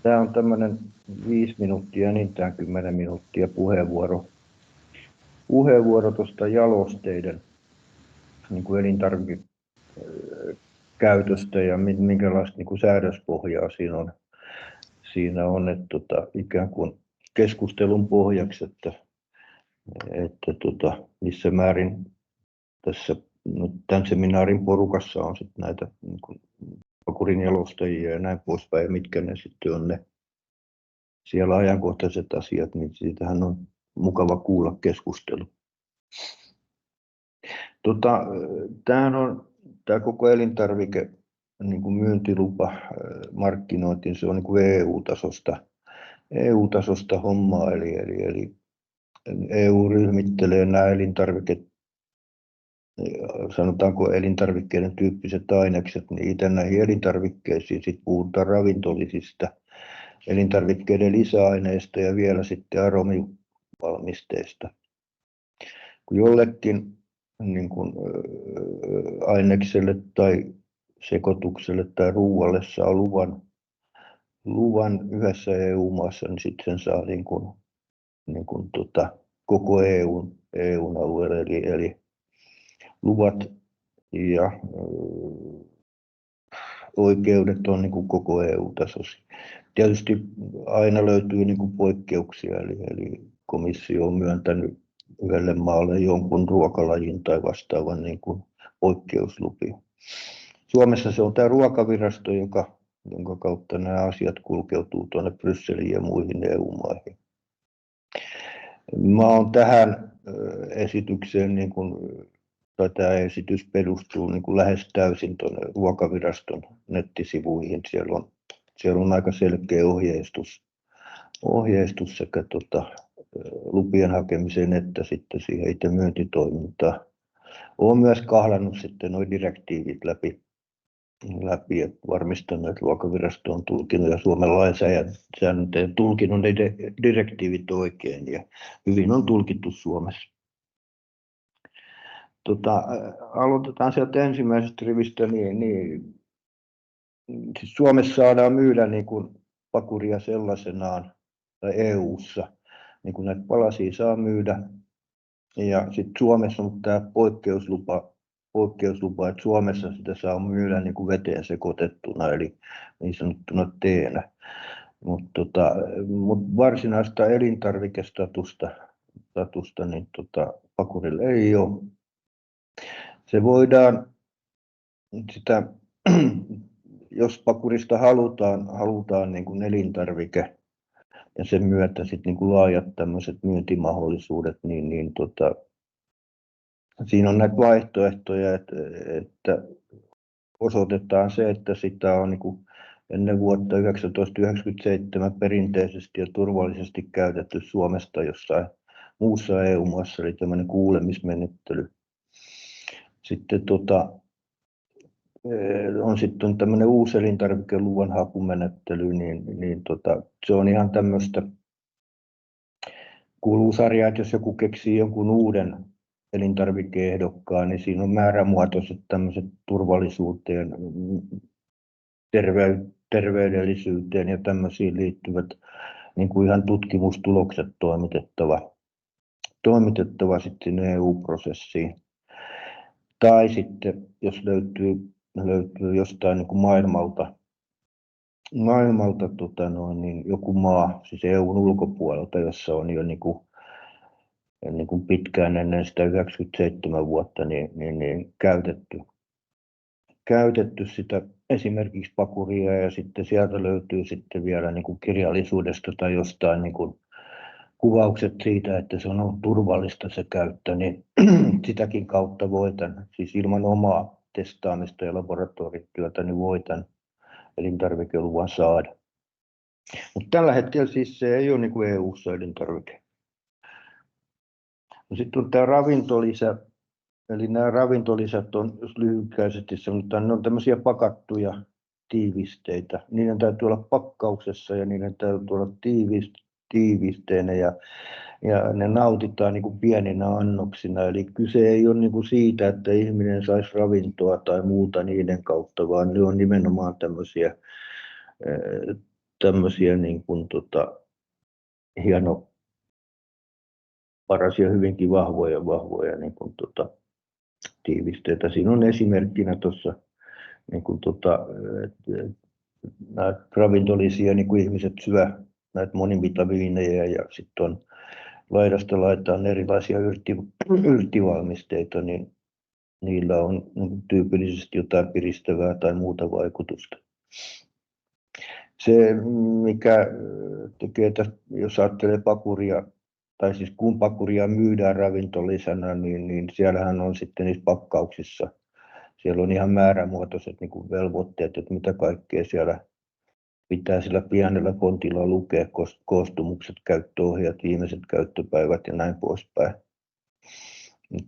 Tämä on tämmöinen 5 minuuttia, enintään 10 minuuttia puheenvuoro tuosta jalosteiden niin kuin elintarvikekäytöstä ja minkälaista niin kuin säädöspohjaa siinä on että ikään kuin keskustelun pohjaksi, että missä määrin tässä tämän seminaarin porukassa on sitten näitä niin kuin pakurin jalostajia ja näin poispäin, ja mitkä ne sitten on ne siellä ajankohtaiset asiat, niin siitähän on mukava kuulla keskustelu. Tämähän on tämä koko elintarvike niin kuin myyntilupa markkinointiin, se on niin kuin EU-tasosta hommaa, eli EU ryhmittelee nämä sanotaanko elintarvikkeiden tyyppiset ainekset, niin itse näihin elintarvikkeisiin sitten puhutaan ravintolisista elintarvikkeiden lisäaineista ja vielä sitten aromivalmisteista. Kun jollekin niin kuin ainekselle tai sekoitukselle tai ruualle saa luvan yhdessä EU-maassa, niin sitten sen saa niin kuin koko EUn alueelle, eli luvat ja oikeudet on niin kuin koko EU-tasoisia. Tietysti aina löytyy niin kuin poikkeuksia, eli komissio on myöntänyt yhdelle maalle jonkun ruokalajin tai vastaavan niin kuin poikkeuslupia. Suomessa se on tämä Ruokavirasto, jonka kautta nämä asiat kulkeutuu tuonne Brysseliin ja muihin EU-maihin. Mä olen tähän esitykseen, tai tämä esitys perustuu niin kuin lähes täysin tuonne Ruokaviraston nettisivuihin. Siellä on aika selkeä ohjeistus sekä lupien hakemiseen että sitten siihen itse myyntitoimintaan. Olen myös kahlannut sitten nuo direktiivit läpi, että varmistanut, että Ruokavirasto on tulkinut ja Suomen lainsäädäntöön tulkinut ne direktiivit oikein ja hyvin on tulkittu Suomessa. Aloitetaan sieltä ensimmäisestä rivistä, siis Suomessa saadaan myydä niin kuin pakuria sellaisenaan tai EU:ssa, niin kuin näitä palasia saa myydä. Ja sitten Suomessa on tämä poikkeuslupa, että Suomessa sitä saa myydä niin kuin veteen sekoitettuna, eli niin sanottuna teenä. Mutta varsinaista elintarvikestatusta niin pakurille ei ole. Se voidaan sitä, jos pakurista halutaan niin kuin elintarvike ja sen myötä sit niin kuin laajat tämmöiset myyntimahdollisuudet, niin siinä on näitä vaihtoehtoja, että osoitetaan se, että sitä on niin kuin ennen vuotta 1997 perinteisesti ja turvallisesti käytetty Suomesta jossain muussa EU-maassa, eli tämmöinen kuulemismenettely. Sitten on tämmöinen uusi elintarvikeluvan hakumenettely, niin se on ihan tämmöistä, kuuluu sarjaa, että jos joku keksii jonkun uuden elintarvike-ehdokkaan, niin siinä on määrämuotoiset tämmöiset turvallisuuteen, terveydellisyyteen ja tämmöisiin liittyvät niin kuin ihan tutkimustulokset toimitettava sitten EU-prosessiin. Tai sitten jos löytyy jostain niin kuin maailmalta niin joku maa, siis EUn ulkopuolelta, jossa on jo niin kuin pitkään ennen sitä 97 vuotta niin käytetty sitä esimerkiksi pakuria, ja sitten sieltä löytyy sitten vielä niin kuin kirjallisuudesta tai jostain niin kuin kuvaukset siitä, että se on ollut turvallista se käyttö, niin sitäkin kautta voi tämän, siis ilman omaa testaamista ja laboratoriotyötä, niin voi tämän elintarvikeluvan saada. Mutta tällä hetkellä siis se ei ole niin kuin EU-ssa elintarvike. No sitten on tämä ravintolisä, eli nämä ravintolisät on, jos lyhykäisesti sanotaan, ne on tämmöisiä pakattuja tiivisteitä. Niiden täytyy olla pakkauksessa ja niiden täytyy olla tiivisteinä ja ne nautitaan niin kuin pieninä annoksina. Eli kyse ei ole niin kuin siitä, että ihminen saisi ravintoa tai muuta niiden kautta, vaan ne on nimenomaan tämmöisiä tämmöisiä niin kuin, hienoparaisia, hyvinkin vahvoja niin kuin, tiivisteitä. Siinä on esimerkkinä tuossa niin kuin, näitä ravintolisia, niin kuin ihmiset syö näitä monivitamiineja ja sitten on laidasta laitaan erilaisia yrttivalmisteita, niin niillä on niin tyypillisesti jotain piristävää tai muuta vaikutusta. Se, mikä tekee tästä, jos ajattelee pakuria, tai siis kun pakuria myydään ravintolisänä, niin siellähän on sitten niissä pakkauksissa, siellä on ihan määrämuotoiset niin kuin velvoitteet, että mitä kaikkea siellä pitää sillä pienellä kontilla lukea, koostumukset, käyttöohjeet, viimeiset käyttöpäivät ja näin poispäin.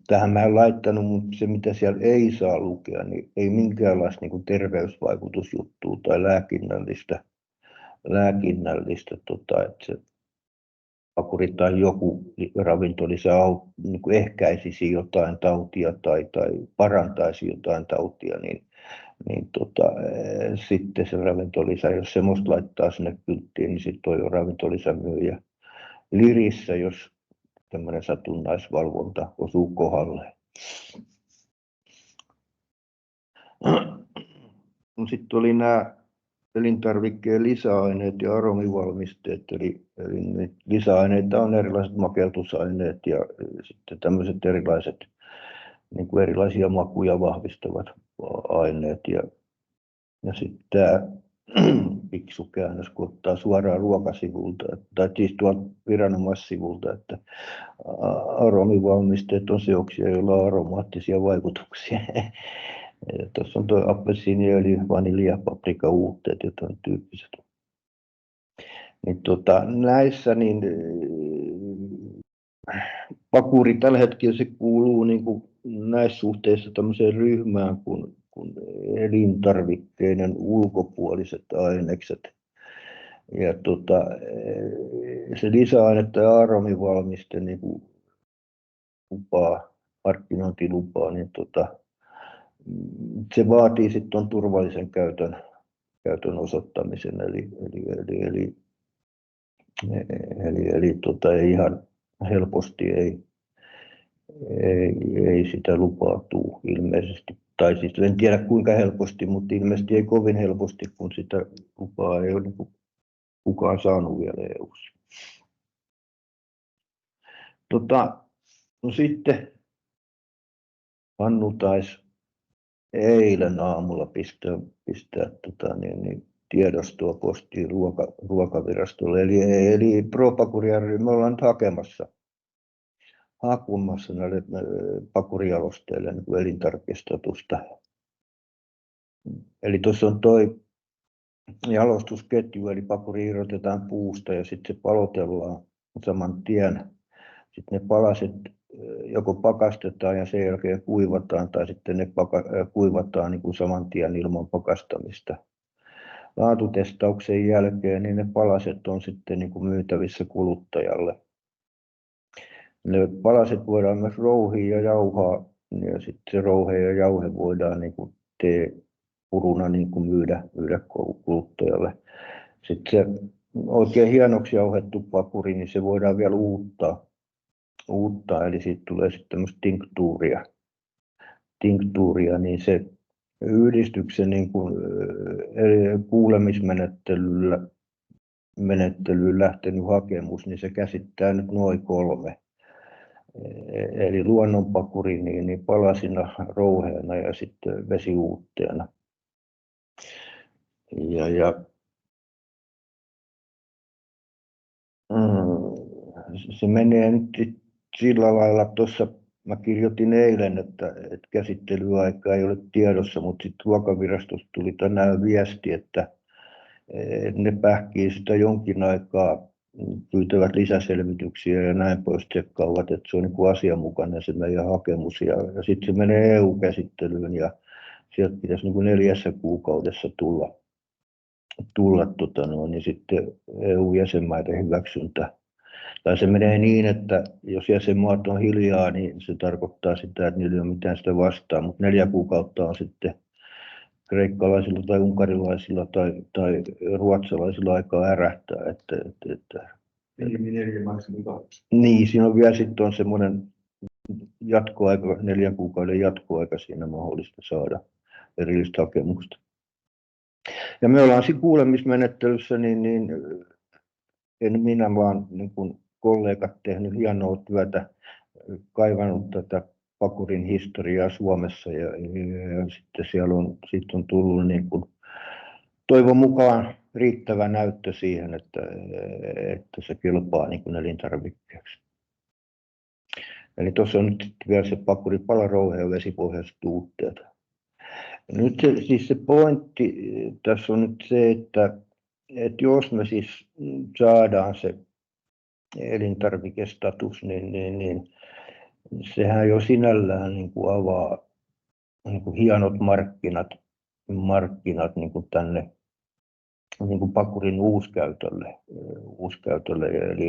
Tähän mä en laittanut, mutta se mitä siellä ei saa lukea, niin ei minkäänlaista niin kuin terveysvaikutusjuttua tai lääkinnällistä että se pakuri tai joku ravintolisä niin kuin ehkäisisi jotain tautia tai parantaisi jotain tautia, niin sitten se ravintolisä, jos semmoista laittaa sinne kylttiin, niin sitten on jo ravintolisämyyjä lirissä, jos tämmöinen satunnaisvalvonta osuu kohdalle. Sitten oli nämä elintarvikkeen lisäaineet ja aromivalmisteet, eli lisäaineita on erilaiset makeutusaineet ja sitten tämmöiset erilaiset niin kuin erilaisia makuja vahvistavat aineet ja sitten tämä fiksu käännös, kun ottaa suoraan ruokasivulta, tai siis tuolta viranomaissivulta, että aromivalmisteet on seoksia, joilla on aromaattisia vaikutuksia. Tuossa on tuo appelsiiniöljy, vanilja, paprika, uutteet ja tuon tyyppiset. Niin näissä niin pakuri tällä hetkellä se kuuluu niin kuin näissä suhteissa tämmöiseen ryhmään kuin elintarvikkeiden ulkopuoliset ainekset. Ja se lisäaine tai aromivalmiste niin kuin markkinointilupaa, niin se vaatii sitten tuon turvallisen käytön osoittamisen, eli ei ihan helposti ei sitä lupaa tule ilmeisesti. Tai siis en tiedä kuinka helposti, mutta ilmeisesti ei kovin helposti, kun sitä lupaa ei ole niin kukaan saanut vielä EU:ssa. No sitten Hannu taisi eilen aamulla pistää tiedostoa postiin ruokavirastolle. Eli ProPakuria me ollaan nyt hakemassa näille pakurijalosteille niin elintarvikestatusta. Eli tuossa on toi jalostusketju, eli pakuri irrotetaan puusta ja sitten se palotellaan saman tien. Sitten ne palaset joko pakastetaan ja sen jälkeen kuivataan, tai sitten ne kuivataan niin kuin saman tien ilman pakastamista. Laatutestauksen jälkeen niin ne palaset on sitten niin kuin myytävissä kuluttajalle. Ne palaset voidaan myös rouhia ja jauhaa, ja sitten se rouhe ja jauhe voidaan niin kuin teepuruna niin kuin myydä kuluttajalle. Sitten se oikein hienoksi jauhettu pakuri, niin se voidaan vielä uuttaa, eli siitä tulee sitten tämmöistä tinktuuria, niin se yhdistyksen niin kuin kuulemismenettelyyn lähtenyt hakemus, niin se käsittää nyt noin 3. Eli luonnonpakuri niin palasina, rouheena ja sitten vesiuutteena. Se menee nyt sillä lailla, tuossa mä kirjoitin eilen, että käsittelyaika ei ole tiedossa, mutta sitten ruokavirastosta tuli tänään viesti, että ne pähkii sitä jonkin aikaa, pyytävät lisäselvityksiä ja näin pois, tsekkaavat, että se on niin kuin asianmukainen se meidän hakemus. Ja sitten se menee EU-käsittelyyn ja sieltä pitäisi niin kuin 4 kuukaudessa tulla niin sitten EU-jäsenmaiden hyväksyntä. Tai se menee niin, että jos jäsenmaat on hiljaa, niin se tarkoittaa sitä, että niillä ei ole mitään sitä vastaan, mutta 4 kuukautta on sitten kreikkalaisilla tai unkarilaisilla tai ruotsalaisilla aikaa ärähtää. Niin, siinä on vielä sitten on semmoinen jatkoaika, 4 kuukauden jatkoaika siinä mahdollista saada erillistä hakemusta. Ja me ollaan siinä kuulemismenettelyssä, niin en minä vaan niin kuin kollegat tehnyt hienoa työtä, kaivannut tätä pakurin historiaa Suomessa ja sitten siellä on tullut niin kuin toivon mukaan riittävä näyttö siihen, että se kelpaa niin kuin elintarvikkeeksi. Eli tuossa on nyt vielä se pakuri palarouhe ja vesipohjaiset tuutteet. Nyt se pointti tässä on nyt se, että jos me siis saadaan se elintarvikestatus, niin sehän jo sinällään niin kuin avaa niin kuin hienot markkinat niin kuin tänne niin kuin pakurin uuskäytölle.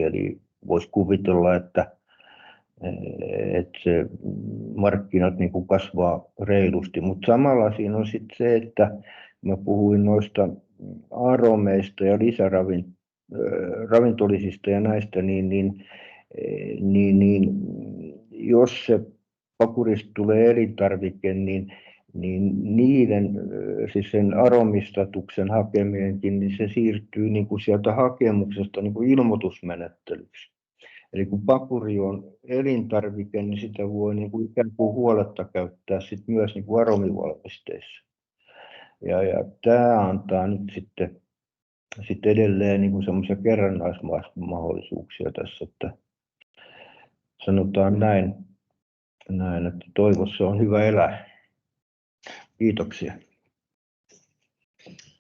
Eli voisi kuvitella, että se markkinat niin kuin kasvaa reilusti, mutta samalla siinä on sitten se, että mä puhuin noista aromeista ja lisäravintolisista ja näistä, niin jos se pakurista tulee elintarvike, niin niiden, siis sen aromistatuksen hakeminenkin, niin se siirtyy niin kuin sieltä hakemuksesta niin kuin ilmoitusmenettelyksi. Eli kun pakuri on elintarvike, niin sitä voi niin kuin ikään kuin huoletta käyttää sit myös niin kuin aromivalmisteissa. Ja tämä antaa nyt sitten edelleen niin kuin semmoisia kerrannaismahdollisuuksia tässä, että sanotaan näin, että toivossa on hyvä elää. Kiitoksia.